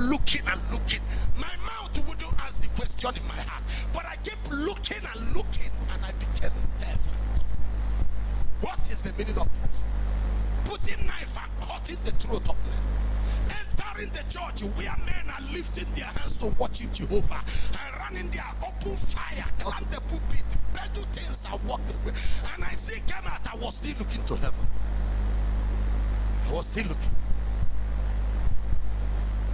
looking and looking. My mouth wouldn't ask the question in my heart, but I kept looking and looking, and I became deaf. What is the meaning of this? Putting knife and cutting the throat of men. Entering the church where men are lifting their hands to worship Jehovah and running their open fire, climb the pulpit, do things and walk away. And I still came out, I was still looking to heaven. I was still looking.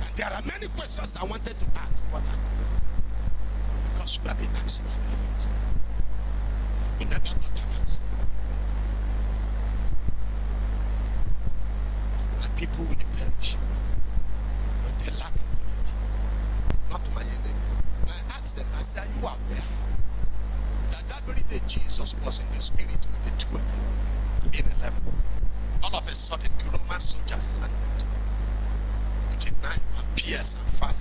And there are many questions I wanted to ask, but I couldn't. Because we have been asking for years. We never got an answer. My people will perish when they lack knowledge. Not my enemy. I asked them, I said, you are aware that very day Jesus was in the spirit with the 12 in 11. All of a sudden, the Roman soldiers landed with a knife and pierce and fire.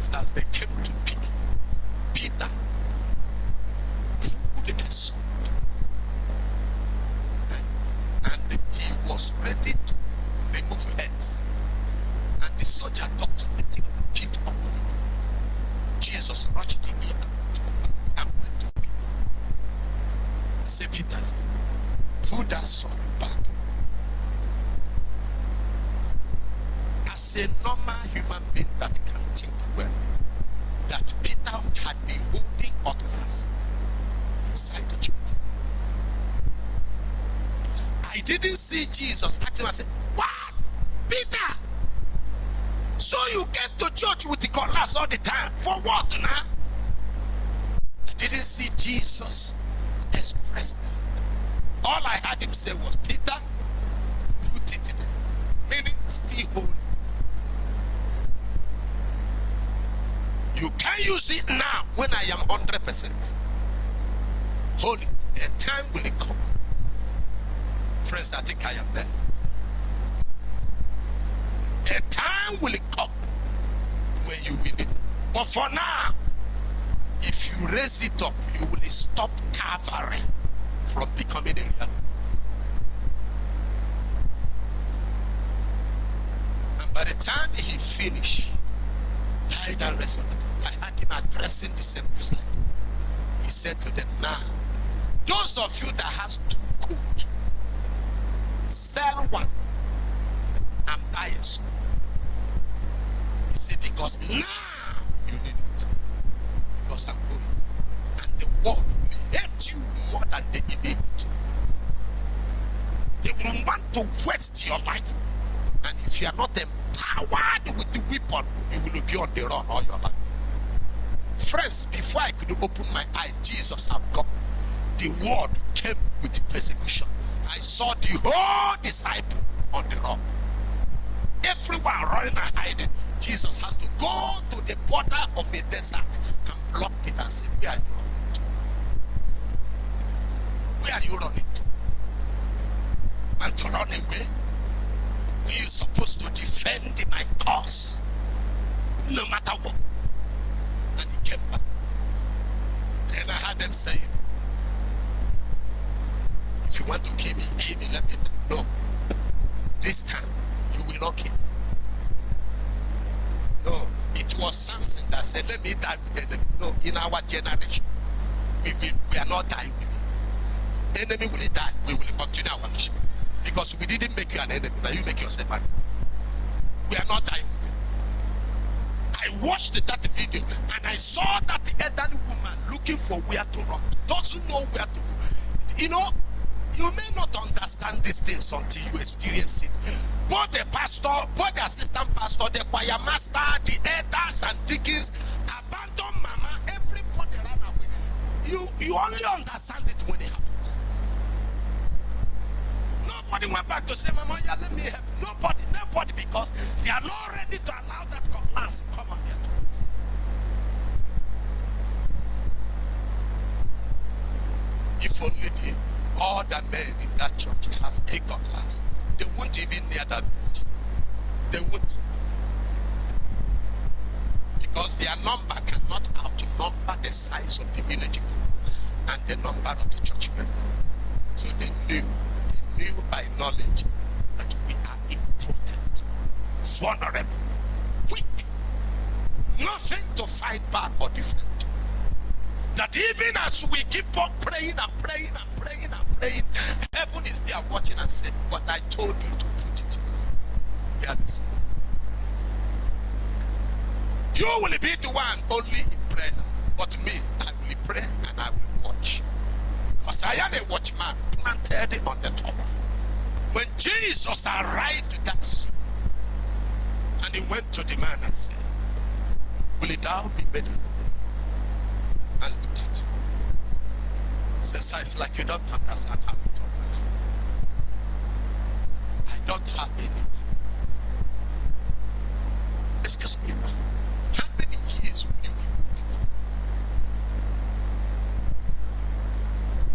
And as they came to pick Peter, pulled a sword, and he was ready to remove heads. And the soldier dropped the thing and picked up. Jesus rushed in here and went to Peter. I said, Peter, put that sword back. As a normal human being that can think well, that Peter had been holding utterance inside the church. I didn't see Jesus ask him. I said, what? Peter? So you get to church with the cutlass all the time. For what now? I didn't see Jesus express that. All I heard him say was, Peter, put it in there. Meaning still hold it. You can use it now when I am 100%. Hold it. A time will come. Friends, I think I am there. A time will come when you will it. But for now, if you raise it up, you will stop Calvary from becoming a reality. And by the time he finished, died and resurrected, I had him addressing the same disciple. He said to them, now, those of you that has 2 coats, sell one and buy a sword. He said, because now you need it. Because I'm going. And the world will hate you more than they even hate you. They will want to waste your life. And if you are not empowered with the weapon, you will be on the run all your life. Friends, before I could open my eyes, Jesus have gone. The word came with the persecution. I saw the whole disciple on the run. Everyone running and hiding. Jesus has to go to the border of a desert and block it and say, where are you running to? Where are you running to? And to run away? When you're supposed to defend my cause, no matter what. And he came back. Then I heard them saying, if you want to kill me, let me know. No. This time, you will not kill me. No. It was Samson that said, let me die with the enemy. No. In our generation, we are not dying with the enemy. Will die. We will continue our mission. Because we didn't make you an enemy. Now you make yourself an enemy. We are not dying with it. I watched that video and I saw that elderly woman looking for where to run. Doesn't know where to go. You know, you may not understand these things until you experience it. Both the pastor, both the assistant pastor, the choir master, the elders and deacons, abandon mama, everybody ran away. You only understand it when it happens. Nobody went back to say, Mama, yeah, let me help. Nobody, because they are not ready to allow that cutlass come on here. If only all the men in that church has a cutlass, they won't even near that village. They won't. Because their number cannot outnumber the size of the village and the number of the churchmen. So they knew by knowledge that we are important. vulnerable, weak, nothing to fight back or defend. That even as we keep on praying and praying and praying and praying, heaven is there watching and saying, but I told you to put it together. Hear this. You will be the one only in prayer, but me, I will pray and I will watch. Because I am a watchman planted on the tower. When Jesus arrived at that sea, and he went to the man and said, will thou be made whole? And looked at him. Says, it's like you don't understand how it works. I don't have any. Excuse me, man. How many years will you be looking for?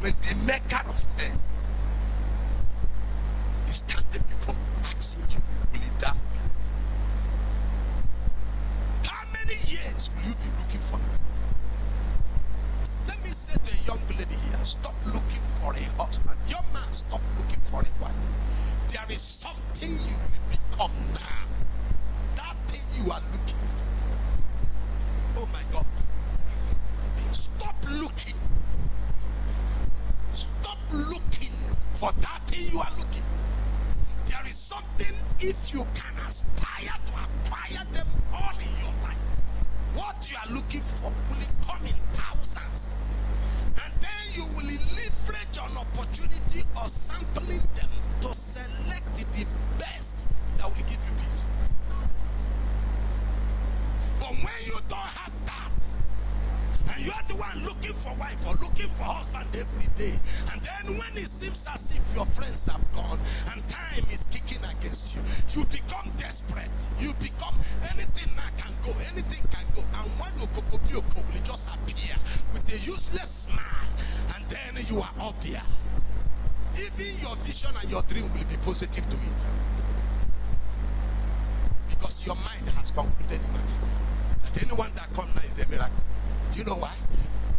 When the maker of men is standing before you, asking you, will he die? How many years will you be looking for? Let me say to a young lady here, stop looking for a husband. Young man, stop looking for a wife. There is something you will become now. That thing you are looking for. Oh my God. Stop looking. Stop looking for that thing you are looking for. There is something, if you can aspire to acquire them all in your life, what you are looking for will come in thousands. And then you will leverage an opportunity of sampling them to select the best that will give you peace. But when you don't have that, and you are the one looking for wife or looking for husband every day, and then when it seems as if your friends have gone and time is kicking against you, you become desperate. You become anything that can go, anything can go. And when Okokobioko will just appear with a useless smile, and then you are off there. Even your vision and your dream will be positive to it. Because your mind has concluded that anyone that comes now is a miracle. Do you know why?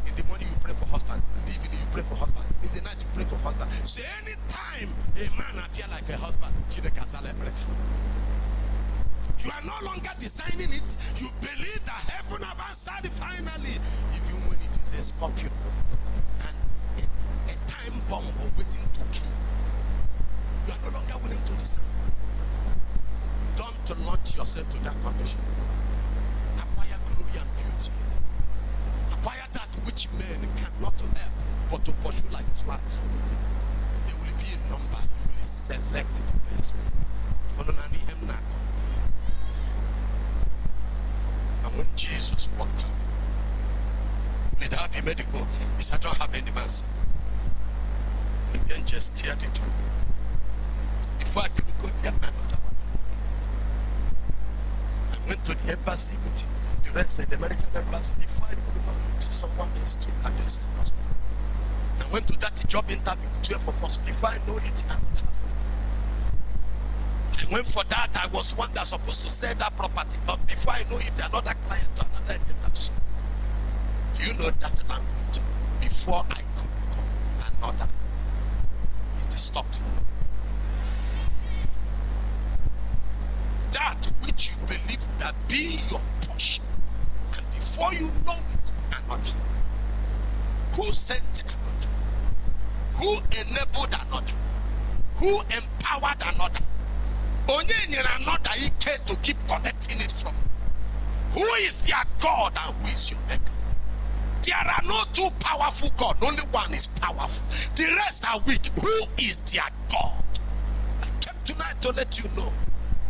In the morning you pray for husband, in the evening you pray for husband, in the night you pray for husband. So anytime a man appears like a husband, you are no longer designing it. You believe that heaven have answered finally, even when it is a scorpion and a time bomb waiting to kill. You are no longer willing to design. Don't launch yourself to that condition. Acquire glory and beauty. Acquire that which men cannot help but to pursue like flies. They will be in number. You will select the best. And when Jesus walked out, did I be medical? He said, I don't have any man. And then just steered it. Before I could go there, another one. I went to the embassy with the rest of the American embassy. Before I could go to someone else to and they said, I went to that job interview with 12 of us. Before I know it, another husband. I went for that. I was one that's supposed to sell that property. But before I know it, another client to another agent. Do you know that language? Before I could come, another. It stopped. That which you believe would have been your portion. And before you know it, another. Who sent another? Who enabled another? Who empowered another? Only another he came to keep connecting it from. Who is their God and who is your maker? There are no two powerful God. Only one is powerful. The rest are weak. Who is their God? I came tonight to let you know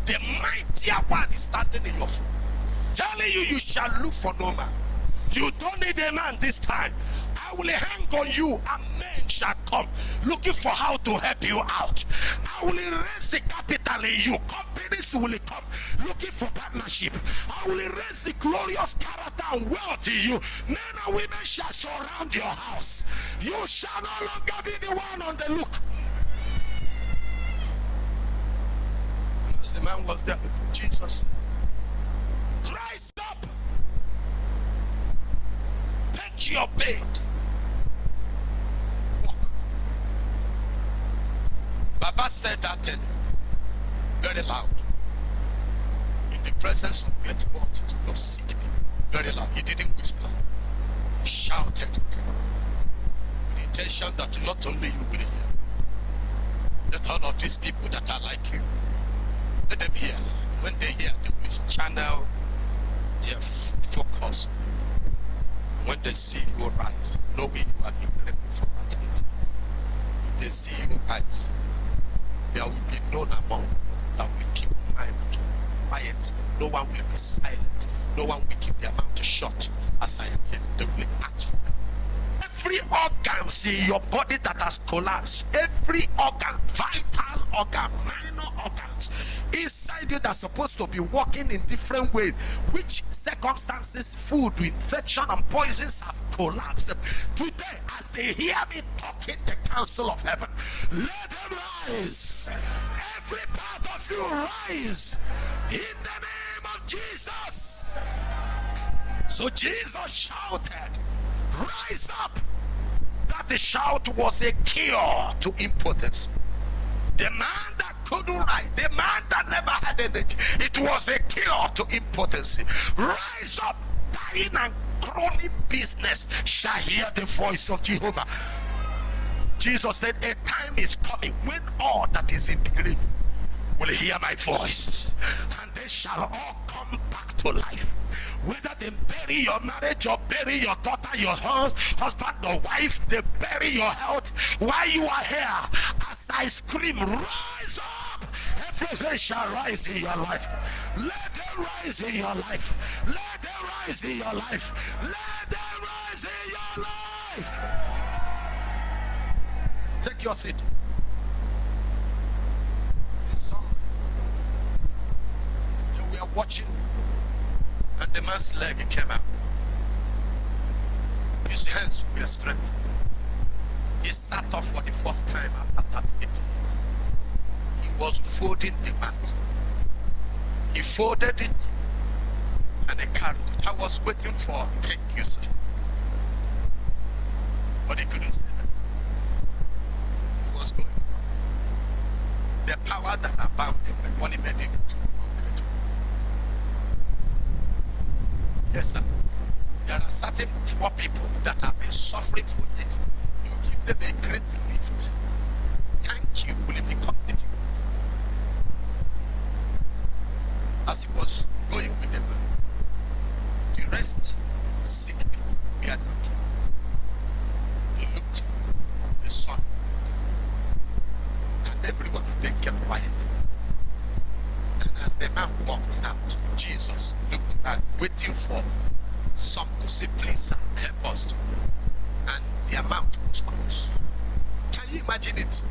the mightier one is standing in your front, telling you you shall look for no man. You don't need a man this time. I will hang on you and men shall come looking for how to help you out. I will raise the capital in you. Companies will come looking for partnership. I will raise the glorious character and wealth in you. Men and women shall surround your house. You shall no longer be the one on the look. And as the man was there with Jesus, rise up. Take your bed. Baba said that very loud. the presence of great multitude of sick people. Very loud. He didn't whisper. He shouted it. With the intention that not only you will hear, that all of these people that are like you, let them hear. When they hear, they will channel their focus. When they see you rise, knowing you are incredible for that 8 years. If they see you rise, there will be none among them that will keep quiet. No one will be silent. No one will keep their mouth shut as I am here. They will ask for help. Every organ in your body that has collapsed, every organ, vital organ, minor organs inside you that's supposed to be working in different ways, which circumstances, food, infection, and poisons have collapsed. Today, as they hear me talking the council of heaven, let them rise. Every part of you rise in the name of Jesus. So Jesus shouted, rise up. That shout was a cure to impotence. The man that couldn't rise, the man that never had energy, it was a cure to impotency. Rise up, dying and chronic business shall hear the voice of Jehovah. Jesus said, a time is coming when all that is in the grave will hear my voice, and they shall all come back to life. Whether they bury your marriage or bury your daughter, your husband or wife, they bury your health while you are here. As I scream, rise up! Everything shall rise in your life. Let them rise in your life. Let them rise in your life. Let them rise in your life. Take your seat. We are watching, and the man's leg came out. His hands were strengthened. He sat up for the first time after that 8 years. He was folding the mat. He folded it and he carried it. I was waiting for thank you, sir. But he couldn't say that. He was going. The power that abound him, when he made him to ungrateful. Yes, sir. There are certain poor people that have been suffering for years. You give them a great lift. Thank you will become difficult. As he was going with them, the rest sick people were looking. He looked the sun, and every one of them kept quiet. And as the man walked out, Jesus looked and waiting for some to say, please sir, help us too. And the amount was close. Can you imagine it?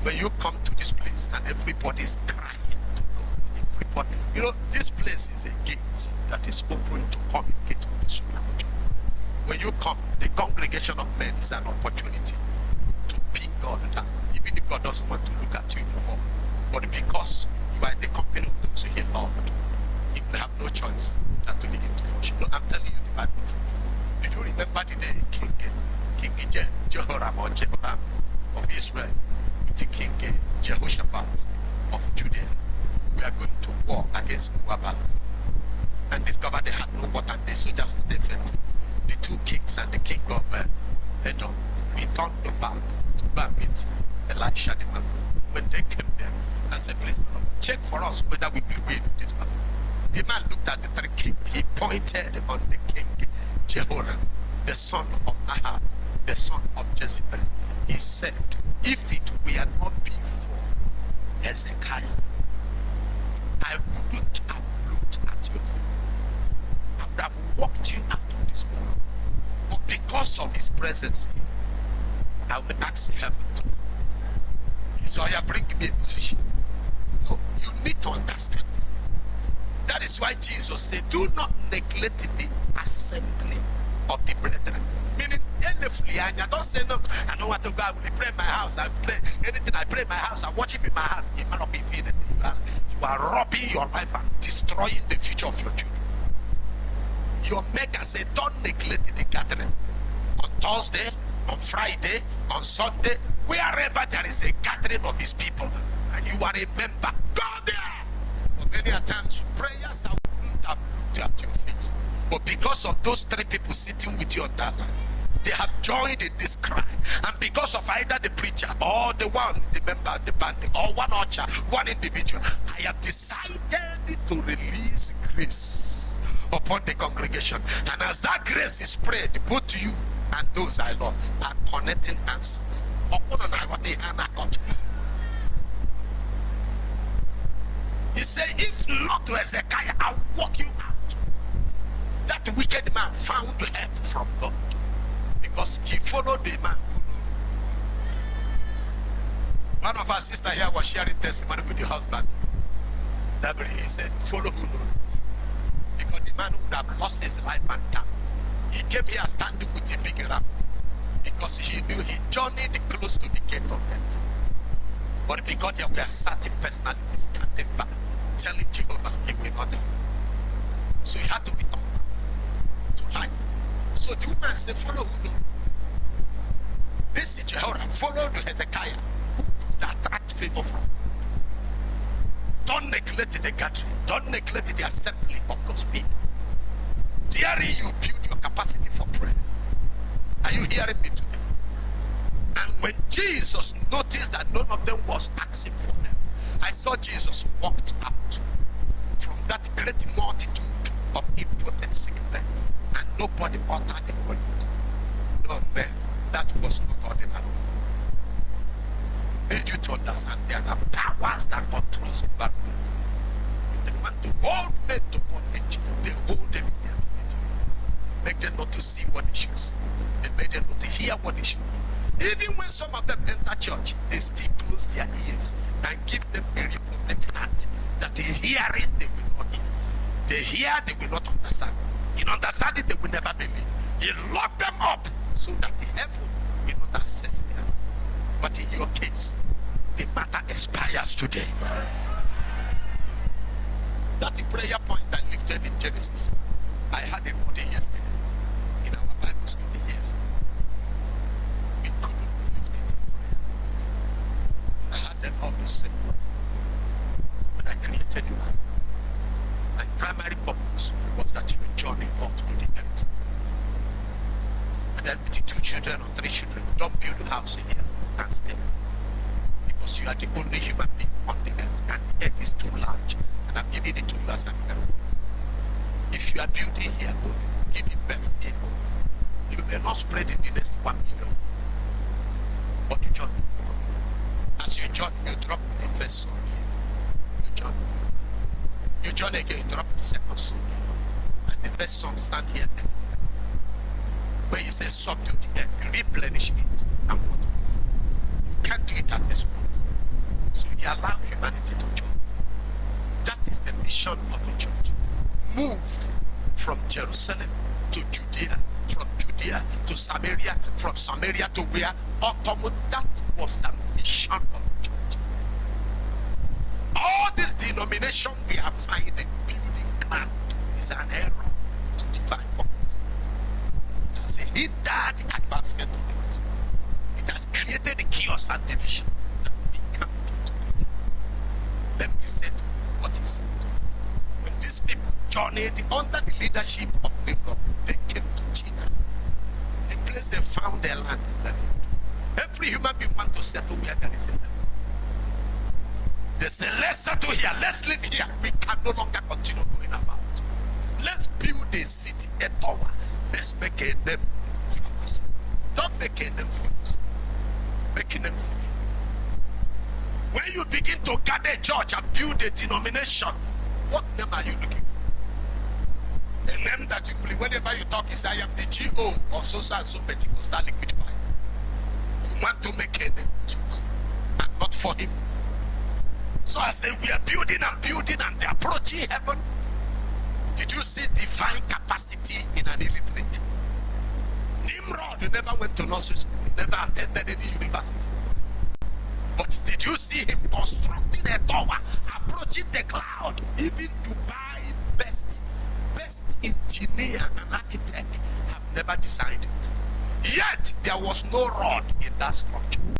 When you come to this place and everybody is crying to God. Everybody, you know, this place is a gate that is open to communicate with the supernatural. When you come, the congregation of men is an opportunity to pin God down. Even if God doesn't want to look at you before. But because you are in the company of those who he loved, he will have no choice than to begin to function. No, I'm telling you the Bible truth. Did you remember the day King Jehoram or Jehoram of Israel with the King Jehoshaphat of Judea? We are going to war against Moab and discovered they had no water and the soldiers that they fed. The two kings and the king of Edom returned back to go and meet Elisha the man. When they came there and said, please, check for us whether we will win this battle. The man looked at the three kings. He pointed on the king Jehoram, the son of Ahab, the son of Jezebel. He said, if it were not been for Hezekiah, I wouldn't have looked at your face. I would have walked you out of this world. But because of his presence, I will ask heaven to come. So I bring me a musician. No, you need to understand this. That is why Jesus said, do not neglect the assembly of the brethren. Meaning, I don't say no, I don't want to go, I will pray in my house, I will pray anything, I pray in my house, I worship in my house. It may not be feeding. You are robbing your life and destroying the future of your children. Your maker said, don't neglect the gathering. On Thursday, on Friday, on Sunday, wherever there is a gathering of his people, and you are a member, go there. For many times, prayers at your face. But because of those 3 people sitting with you on that line, they have joined in this cry. And because of either the preacher or the member of the band, or one usher, one individual, I have decided to release grace upon the congregation. And as that grace is spread, both to you and those I love are connecting answers. He said, if not to Hezekiah, I'll walk you out. That wicked man found help from God because he followed the man who knew. One of our sisters here was sharing testimony with the husband. That he said, follow who knew. Because the man would have lost his life and died. He came here standing with a big ram because he knew he journeyed close to the gate of death. But because there were certain personalities standing by, telling Jehovah he will not die. So he had to return back to life. So the woman said, follow who know. This is Jehoram, follow the Hezekiah, who could attract favor from. Don't neglect the gathering. Don't neglect the assembly of God's people. Therein you build your capacity for prayer. Are you hearing me today? And when Jesus noticed that none of them was asking for them, I saw Jesus walked out from that great multitude of impotent sick men, and nobody uttered a word. No, man, that was not ordinary. I need you to understand there are powers that controls environment. If they want to hold men to bondage, they hold them in their bondage. Make them not to see what they should see. They make them not to hear what they should hear. Even when some of them enter church, they still close their ears and give them a repugnant heart that the hearing they will not hear. They hear, they will not understand. In understanding, they will never believe. He locked them up so that the heaven will not access them. But in your case, the matter expires today. That the prayer point I lifted in Genesis, I had a body yesterday in our Bible study here. We couldn't lift it in prayer. I had them all to say, when I created you, my primary purpose was that you would journey out to the earth. And then with the 2 children or 3 children, don't build a house in here and stay. Because you are the only human being on the earth, and the earth is too large, and I'm giving it to you as an inheritance. If you are building here, giving birth here, you may not spread in the next 1 million. But you join. As you join, you drop the first soul here. You join. You join again, you drop the second soul here. And the first son stand here. When he says subdue the earth, replenish it, and what? You can't do it at this point. So he allowed humanity to join. That is the mission of the church. Move from Jerusalem to Judea, from Judea to Samaria, from Samaria to where? That was the mission of the church. All this denomination we are finding building ground is an error to divine purpose. It has hindered the advancement of the gospel. It has created the chaos and division that we can't do together. Let me say what is said. When these people journeyed under the leadership of Nimrod, they came to China, a place they found their land leveled. Every human being wants to settle where there is a level. They say, let's settle here, let's live here. We can no longer continue going about. Let's build a city, a tower. Let's make a name for us. Don't make a name for us. Make a name for you. When you begin to gather a church and build a denomination, what name are you looking for? A name that you will, whenever you talk, is I am the GO or so and so Pentecostal liquid fire. You want to make a name, Jesus, and not for him. So as they were building and they're approaching heaven, did you see divine capacity in an illiterate? Nimrod never went to nursery school, he never attended any university. But did you see him constructing a tower, approaching the cloud? Even Dubai best engineer and architect have never designed it. Yet there was no rod in that structure.